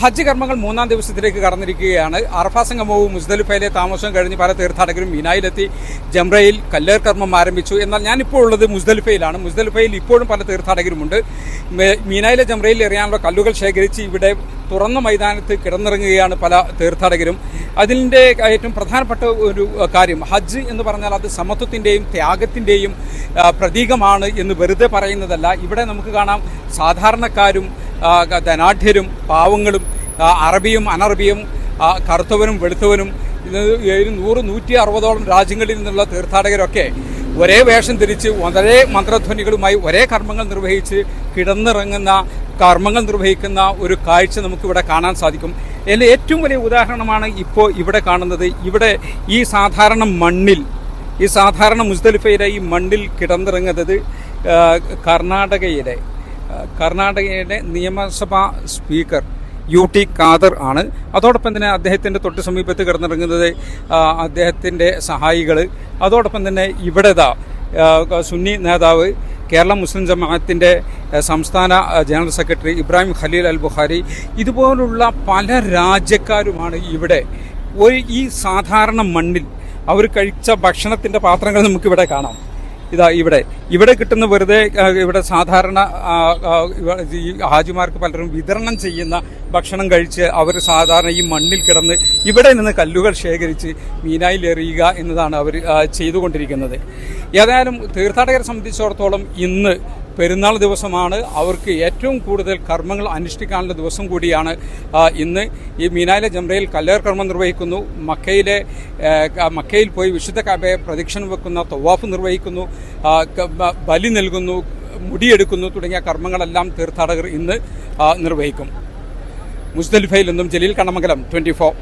ഹജ്ജ് കർമ്മങ്ങൾ മൂന്നാം ദിവസത്തിലേക്ക് കടന്നിരിക്കുകയാണ്. അറഫ സംഗമവും മുസ്ദലിഫയിലെ താമസവും കഴിഞ്ഞ് പല തീർത്ഥാടകരും മീനായിലെത്തി ജംറയിൽ കല്ലേർ കർമ്മം ആരംഭിച്ചു. എന്നാൽ ഞാനിപ്പോൾ ഉള്ളത് മുസ്ദലിഫയിലാണ്. മുസ്ദലിഫയിൽ ഇപ്പോഴും പല തീർത്ഥാടകരുമുണ്ട്. മീനായിലെ ജംറയിൽ എറിയാനുള്ള കല്ലുകൾ ശേഖരിച്ച് ഇവിടെ തുറന്ന മൈതാനത്ത് കിടന്നിറങ്ങുകയാണ് പല തീർത്ഥാടകരും. അതിൻ്റെ ഏറ്റവും പ്രധാനപ്പെട്ട ഒരു കാര്യം, ഹജ്ജ് എന്ന് പറഞ്ഞാൽ അത് സമത്വത്തിൻ്റെയും ത്യാഗത്തിൻ്റെയും പ്രതീകമാണ് എന്ന് വെറുതെ പറയുന്നതല്ല. ഇവിടെ നമുക്ക് കാണാം സാധാരണക്കാരും ധനാഢ്യരും പാവങ്ങളും അറബിയും അനറബിയും കറുത്തവനും വെളുത്തവനും 100-160 രാജ്യങ്ങളിൽ നിന്നുള്ള തീർത്ഥാടകരൊക്കെ ഒരേ വേഷം ധരിച്ച് ഒരേ മന്ത്രധ്വനികളുമായി ഒരേ കർമ്മങ്ങൾ നിർവഹിച്ച് കർമ്മങ്ങൾ നിർവഹിക്കുന്ന ഒരു കാഴ്ച നമുക്കിവിടെ കാണാൻ സാധിക്കും. അതിൽ ഏറ്റവും വലിയ ഉദാഹരണമാണ് ഇപ്പോൾ ഇവിടെ കാണുന്നത്. ഇവിടെ ഈ സാധാരണ മുസ്ദലിഫയിലെ ഈ മണ്ണിൽ കിടന്നിറങ്ങുന്നത് കർണാടകയുടെ നിയമസഭാ സ്പീക്കർ UT ഖാദർ ആണ്. അതോടൊപ്പം തന്നെ അദ്ദേഹത്തിൻ്റെ തൊട്ട് സമീപത്ത് കിടന്നിറങ്ങുന്നത് അദ്ദേഹത്തിൻ്റെ സഹായികൾ. അതോടൊപ്പം തന്നെ ഇവിടെ സുന്നി നേതാവ് കേരള മുസ്ലിം ജമാഅത്തിൻ്റെ സംസ്ഥാന ജനറൽ സെക്രട്ടറി ഇബ്രാഹിം ഖലീൽ അൽ ബുഖാരി, ഇതുപോലുള്ള പല രാജ്യക്കാരുമാണ് ഇവിടെ. ഈ സാധാരണ മണ്ണിൽ അവർ കഴിച്ച ഭക്ഷണത്തിൻ്റെ പാത്രങ്ങൾ നമുക്കിവിടെ കാണാം. ഇവിടെ കിട്ടുന്ന വെറുതെ ഇവിടെ സാധാരണ ഹാജിമാർക്ക് പലരും വിതരണം ചെയ്യുന്ന ഭക്ഷണം കഴിച്ച് അവർ സാധാരണ ഈ മണ്ണിൽ കിടന്ന് ഇവിടെ നിന്ന് കല്ലുകൾ ശേഖരിച്ച് മീനായിൽ എറിയുക എന്നതാണ് അവർ ചെയ്തുകൊണ്ടിരിക്കുന്നത്. ഏതായാലും തീർത്ഥാടകരെ സംബന്ധിച്ചിടത്തോളം ഇന്ന് പെരുന്നാൾ ദിവസമാണ്. അവർക്ക് ഏറ്റവും കൂടുതൽ കർമ്മങ്ങൾ അനുഷ്ഠിക്കാനുള്ള ദിവസം കൂടിയാണ് ഇന്ന്. ഈ മീനായിലെ ജംറയിൽ കല്ലേർ കർമ്മം നിർവഹിക്കുന്നു. മക്കയിൽ പോയി വിശുദ്ധ കഅബയെ പ്രദക്ഷിണം വെക്കുന്ന തവാഫ് നിർവഹിക്കുന്നു, ബലി നൽകുന്നു, മുടിയെടുക്കുന്നു തുടങ്ങിയ കർമ്മങ്ങളെല്ലാം തീർത്ഥാടകർ ഇന്ന് നിർവഹിക്കും. മുസ്ദലിഫയിൽ നിന്നും ജലീൽ കണ്ണമംഗലം, 24.